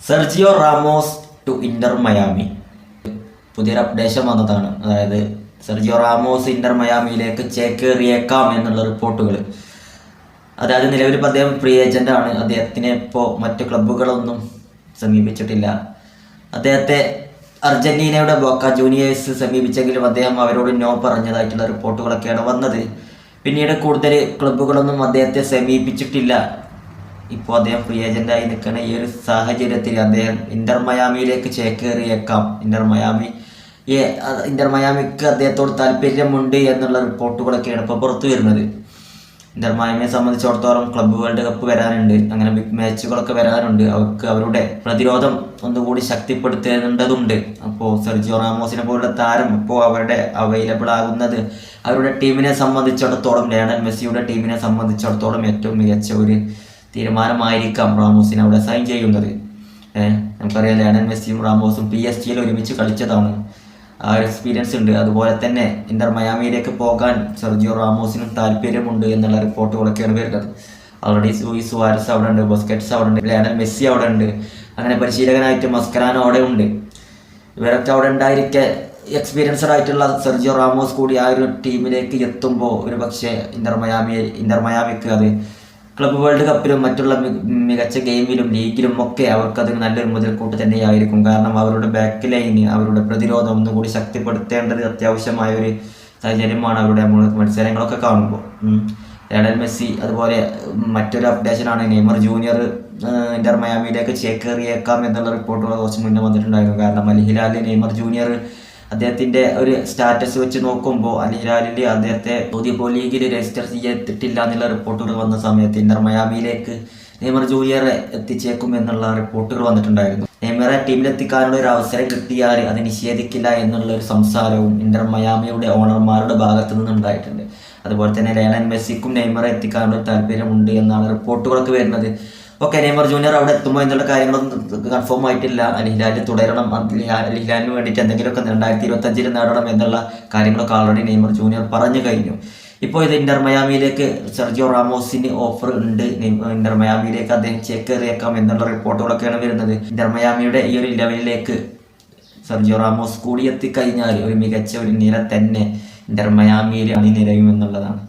Sergio Ramos to Inter Miami. പുതിയൊരു updation വന്നതാണ്. അതായത് സെർജിയോ റാമോസ് ഇന്റർ മയാമിയിലേക്ക് ചേക്കേറിയേക്കാം എന്നുള്ള റിപ്പോർട്ടുകൾ. അതായത് നിലവിൽ ഇപ്പോൾ അദ്ദേഹം ഫ്രീ ഏജന്റ് ആണ്. അദ്ദേഹത്തിനെ ഇപ്പോൾ മറ്റു ക്ലബ്ബുകളൊന്നും സമീപിച്ചിട്ടില്ല. അദ്ദേഹത്തെ അർജന്റീനയുടെ ബോക്ക ജൂനിയേഴ്സ് സമീപിച്ചെങ്കിലും അദ്ദേഹം അവരോട് നോ പറഞ്ഞതായിട്ടുള്ള റിപ്പോർട്ടുകളൊക്കെയാണ് വന്നത്. പിന്നീട് കൂടുതൽ ക്ലബ്ബുകളൊന്നും അദ്ദേഹത്തെ സമീപിച്ചിട്ടില്ല. ഇപ്പോൾ അദ്ദേഹം ഫ്രീ ഏജന്റായി നിൽക്കുന്ന ഈ ഒരു സാഹചര്യത്തിൽ അദ്ദേഹം ഇന്റർ മയാമിയിലേക്ക് ചേക്കേറിയേക്കാം. ഇന്റർ മയാമിക്ക് അദ്ദേഹത്തോട് താല്പര്യമുണ്ട് എന്നുള്ള റിപ്പോർട്ടുകളൊക്കെയാണ് ഇപ്പോൾ പുറത്തു വരുന്നത്. ഇന്റർ മയാമിയെ സംബന്ധിച്ചിടത്തോളം ക്ലബ്ബ് വേൾഡ് കപ്പ് വരാനുണ്ട്, അങ്ങനെ ബിഗ് മാച്ചുകളൊക്കെ വരാനുണ്ട്. അവർക്ക് അവരുടെ പ്രതിരോധം ഒന്നുകൂടി ശക്തിപ്പെടുത്തേണ്ടതുണ്ട്. അപ്പോൾ സെർജിയോ റാമോസിനെ പോലുള്ള താരം ഇപ്പോൾ അവരുടെ അവൈലബിൾ ആകുന്നത് അവരുടെ ടീമിനെ സംബന്ധിച്ചിടത്തോളം, ലയണൽ മെസ്സിയുടെ ടീമിനെ സംബന്ധിച്ചിടത്തോളം ഏറ്റവും മികച്ച ഒരു തീരുമാനമായിരിക്കാം റാമോസിനെ അവിടെ സൈൻ ചെയ്യുന്നത്. നമുക്കറിയാം, ലയണൽ മെസ്സിയും റാമോസും PSG ഒരുമിച്ച് കളിച്ചതാണ്. ആ ഒരു എക്സ്പീരിയൻസ് ഉണ്ട്. അതുപോലെ തന്നെ ഇന്റർ മയാമിയിലേക്ക് പോകാൻ സെർജിയോ റാമോസിനും താല്പര്യമുണ്ട് എന്നുള്ള റിപ്പോർട്ടുകളൊക്കെയാണ് വരുന്നത്. ഓൾറെഡി ലൂയിസ് സുവാരസ് അവിടെ ഉണ്ട്, ബസ്കറ്റ്സ് അവിടെ ഉണ്ട്, ലയണൽ മെസ്സി അവിടെ ഉണ്ട്, അങ്ങനെ പരിശീലകനായിട്ട് മസ്കരാനോ അവിടെ ഉണ്ട്. ഇവരൊക്കെ അവിടെ ഉണ്ടായിരിക്കെ എക്സ്പീരിയൻസ്ഡ് ആയിട്ടുള്ള സെർജിയോ റാമോസ് കൂടി ആ ഒരു ടീമിലേക്ക് എത്തുമ്പോൾ ഒരു പക്ഷേ ഇന്റർ മയാമിക്ക് അത് ക്ലബ്ബ് വേൾഡ് കപ്പിലും മറ്റുള്ള മികച്ച ഗെയിമിലും ലീഗിലും ഒക്കെ അവർക്കത് നല്ലൊരു മുതൽക്കൂട്ട് തന്നെയായിരിക്കും. കാരണം അവരുടെ ബാക്ക് ലൈന്, അവരുടെ പ്രതിരോധം ഒന്നും കൂടി ശക്തിപ്പെടുത്തേണ്ടത് അത്യാവശ്യമായ ഒരു സാഹചര്യമാണ് അവരുടെ മത്സരങ്ങളൊക്കെ കാണുമ്പോൾ. ലയണൽ മെസ്സി, അതുപോലെ മറ്റൊരു അപ്ഡേഷനാണ് നെയ്മർ ജൂനിയർ ഇന്റർ മയാമിയിലേക്ക് ചേക്കേറിയേക്കാം എന്നുള്ള റിപ്പോർട്ടുകൾ കുറച്ച് മുന്നേ വന്നിട്ടുണ്ടായിരുന്നു. കാരണം അൽ ഹിലാലിൽ നെയ്മർ ജൂനിയർ അദ്ദേഹത്തിന്റെ ഒരു സ്റ്റാറ്റസ് വെച്ച് നോക്കുമ്പോൾ അൽ ഹിലാലിൽ അദ്ദേഹത്തെ സൗദി പ്രോ ലീഗിൽ രജിസ്റ്റർ ചെയ്തിട്ടില്ല എന്നുള്ള റിപ്പോർട്ടുകൾ വന്ന സമയത്ത് ഇന്റർ മയാമിയിലേക്ക് നെയ്മർ ജൂനിയറെ എത്തിച്ചേക്കും എന്നുള്ള റിപ്പോർട്ടുകൾ വന്നിട്ടുണ്ടായിരുന്നു. നെയ്മറെ ടീമിലെത്തിക്കാനുള്ള ഒരു അവസരം കിട്ടിയാൽ അത് നിഷേധിക്കില്ല എന്നുള്ള ഒരു സംസാരവും ഇന്റർ മയാമിയുടെ ഓണർമാരുടെ ഭാഗത്തു നിന്നുണ്ടായിട്ടുണ്ട്. അതുപോലെ തന്നെ ലയണൽ മെസ്സിക്കും നെയ്മറെ എത്തിക്കാനുള്ള താല്പര്യമുണ്ട് എന്നാണ് റിപ്പോർട്ടുകളൊക്കെ വരുന്നത്. ഓക്കെ, നെയ്മർ ജൂനിയർ അവിടെ എത്തുമ്പോൾ എന്നുള്ള കാര്യങ്ങളൊന്നും കൺഫേം ആയിട്ടില്ല. അൽ ഹിലാലിൽ തുടരണം, അൽ ഹിലാലിന് വേണ്ടിയിട്ട് എന്തെങ്കിലുമൊക്കെ 2025 നേടണം എന്നുള്ള കാര്യങ്ങളൊക്കെ ഓൾറെഡി നെയ്മർ ജൂനിയർ പറഞ്ഞു കഴിഞ്ഞു. ഇപ്പോൾ ഇത് ഇന്റർ മയാമിയിലേക്ക് സെർജിയോ റാമോസിന് ഓഫർ ഉണ്ട്. ഇന്റർ മയാമിയിലേക്ക് അദ്ദേഹം ചേക്കേറിയേക്കാം എന്നുള്ള റിപ്പോർട്ടുകളൊക്കെയാണ് വരുന്നത്. ഇന്റർ മയാമിയുടെ ഈ ഒരു ലെവലിലേക്ക് സെർജിയോ റാമോസ് കൂടി എത്തിക്കഴിഞ്ഞാൽ ഒരു മികച്ച ഒരു നിര തന്നെ ഇന്റർ മയാമിയിൽ അണിനിരയുമെന്നുള്ളതാണ്.